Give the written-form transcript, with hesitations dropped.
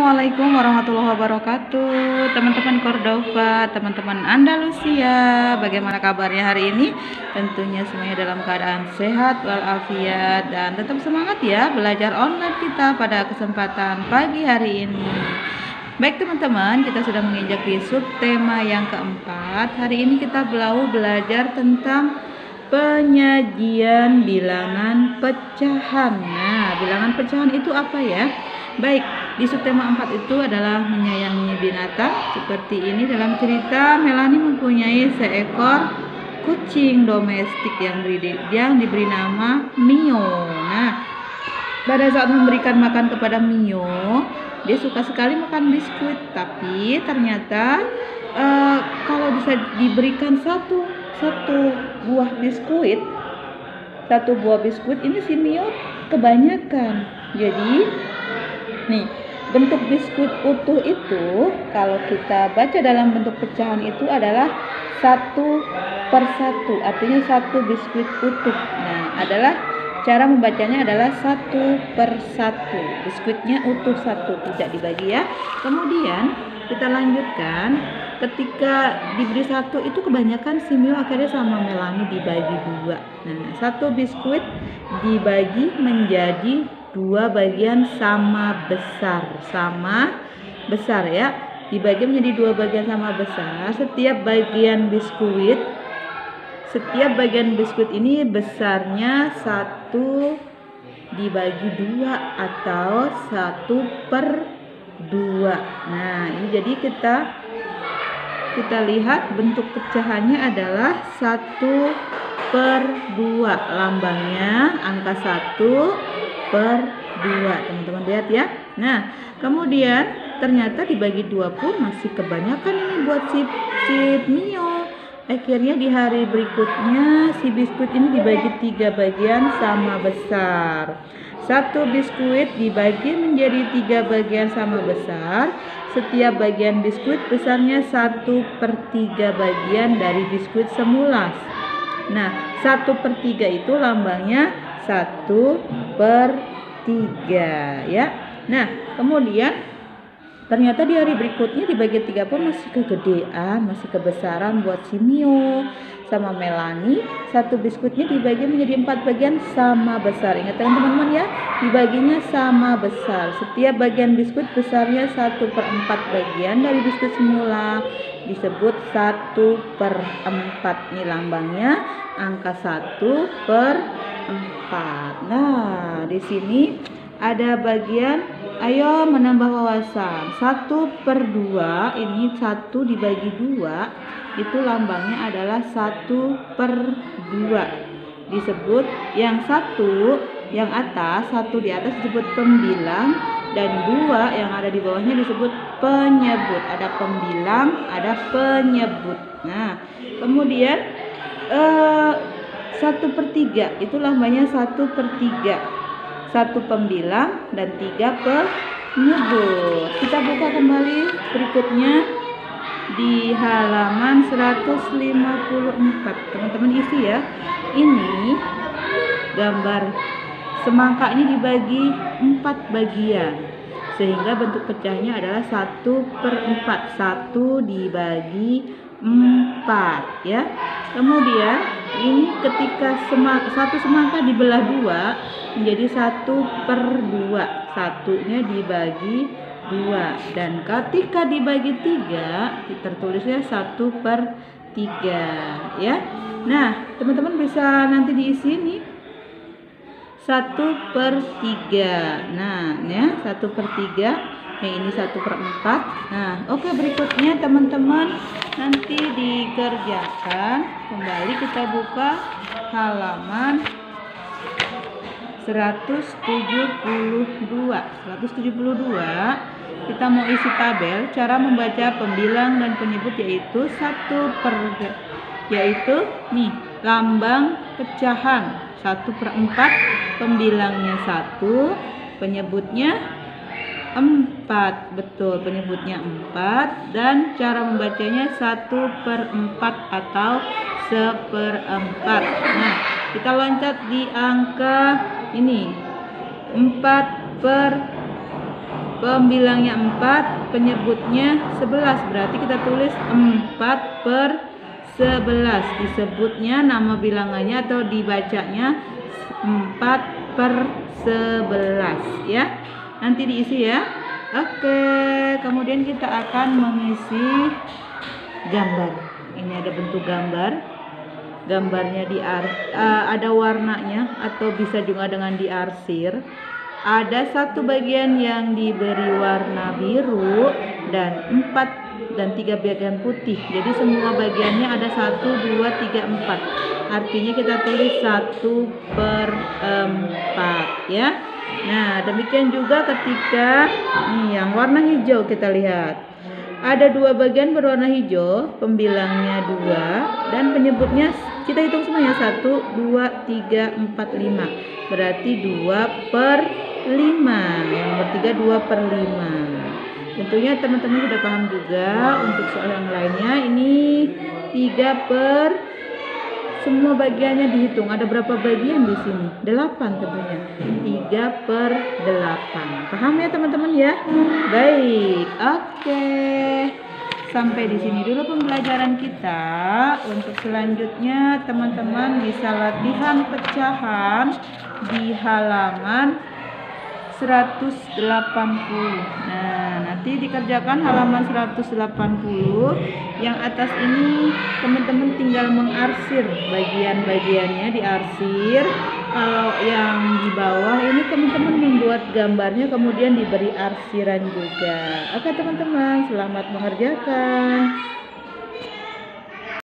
Assalamualaikum warahmatullahi wabarakatuh, teman-teman Cordova, teman-teman Andalusia. Bagaimana kabarnya hari ini? Tentunya semuanya dalam keadaan sehat walafiat dan tetap semangat ya belajar online kita pada kesempatan pagi hari ini. Baik teman-teman, kita sudah menginjak di subtema yang keempat. Hari ini kita belajar tentang penyajian bilangan pecahan. Nah, bilangan pecahan itu apa ya? Baik, di subtema 4 itu adalah menyayangi binatang. Seperti ini dalam cerita, Melanie mempunyai seekor kucing domestik yang diberi nama Mio. Nah, pada saat memberikan makan kepada Mio, dia suka sekali makan biskuit. Tapi ternyata kalau bisa diberikan satu buah biskuit, ini si Mio kebanyakan. Jadi nih, bentuk biskuit utuh itu kalau kita baca dalam bentuk pecahan itu adalah 1/1, artinya satu biskuit utuh. Nah, cara membacanya adalah 1/1, biskuitnya utuh satu, tidak dibagi ya. Kemudian kita lanjutkan, ketika diberi satu itu kebanyakan si Mio akhirnya sama Melanie dibagi dua. Nah, satu biskuit dibagi menjadi dua bagian sama besar ya, dibagi menjadi dua bagian sama besar. Setiap bagian biskuit ini besarnya 1 dibagi 2 atau 1/2. Nah, ini jadi kita lihat bentuk pecahannya adalah 1/2, lambangnya angka 1/2, teman-teman lihat ya. Nah, kemudian ternyata dibagi 2 pun masih kebanyakan ini buat si Mio. Akhirnya di hari berikutnya si biskuit ini dibagi 3 bagian sama besar. Satu biskuit dibagi menjadi 3 bagian sama besar. Setiap bagian biskuit besarnya 1/3 bagian dari biskuit semula. Nah, 1/3 itu lambangnya 1/3 ya. Nah, kemudian ternyata di hari berikutnya dibagi 3 pun masih kegedean, masih kebesaran buat si Mio sama Melanie. Satu biskuitnya dibagi menjadi 4 bagian sama besar. Ingat teman-teman ya, dibaginya sama besar. Setiap bagian biskuit besarnya 1/4 bagian dari biskuit semula, disebut 1/4. Ini lambangnya angka 1/4. Nah, di sini ada bagian ayo menambah wawasan. 1/2 ini 1 dibagi 2 itu lambangnya adalah 1/2. Disebut yang atas, 1 di atas disebut pembilang, dan 2 yang ada di bawahnya disebut penyebut. Ada pembilang, ada penyebut. Nah, kemudian 1/3 itu lambangnya 1/3. 1 pembilang dan 3 penyebut. Kita buka kembali berikutnya di halaman 154. Teman-teman isi ya. Ini gambar semangka ini dibagi 4 bagian, sehingga bentuk pecahnya adalah 1/4. 1 dibagi 4 ya. Kemudian ini ketika satu semangka dibelah 2 menjadi 1/2, satunya dibagi 2, dan ketika dibagi 3 tertulisnya 1/3 ya. Nah, teman-teman bisa nanti diisi ini 1/3. Nah ya, 1/3. Yang ini 1/4. Nah, oke, berikutnya teman-teman nanti dikerjakan. Kembali kita buka halaman 172. Kita mau isi tabel cara membaca pembilang dan penyebut, yaitu nih lambang pecahan 1/4, pembilangnya 1, penyebutnya 4, betul, penyebutnya 4, dan cara membacanya 1/4 atau 1/4. Nah, kita loncat di angka ini 4/4. Pembilangnya 4, penyebutnya 11. Berarti kita tulis 4/11. Disebutnya nama bilangannya atau dibacanya 4/11 ya. Nanti diisi ya. Oke, kemudian kita akan mengisi gambar. Ini ada bentuk gambar. Gambarnya ada warnanya atau bisa juga dengan diarsir. Ada satu bagian yang diberi warna biru dan 3 bagian putih. Jadi semua bagiannya ada 1, 2, 3, 4. Artinya kita tulis 1/4 ya. Nah, demikian juga ketika yang warna hijau kita lihat. Ada 2 bagian berwarna hijau, pembilangnya 2 dan penyebutnya kita hitung semuanya 1, 2, 3, 4, 5. Berarti 2/5. Yang nomor 3 2/5. Tentunya teman-teman sudah paham juga. Untuk soal yang lainnya ini 3 semua bagiannya dihitung. Ada berapa bagian di sini? 8 tentunya. 3/8. Paham ya teman-teman ya? Baik. Oke. Sampai di sini dulu pembelajaran kita. Untuk selanjutnya teman-teman bisa latihan pecahan di halaman 180. Nah, nanti dikerjakan halaman 180. Yang atas ini teman-teman tinggal mengarsir bagian-bagiannya, diarsir. Kalau yang di bawah ini teman-teman membuat gambarnya kemudian diberi arsiran juga. Oke teman-teman, selamat mengerjakan.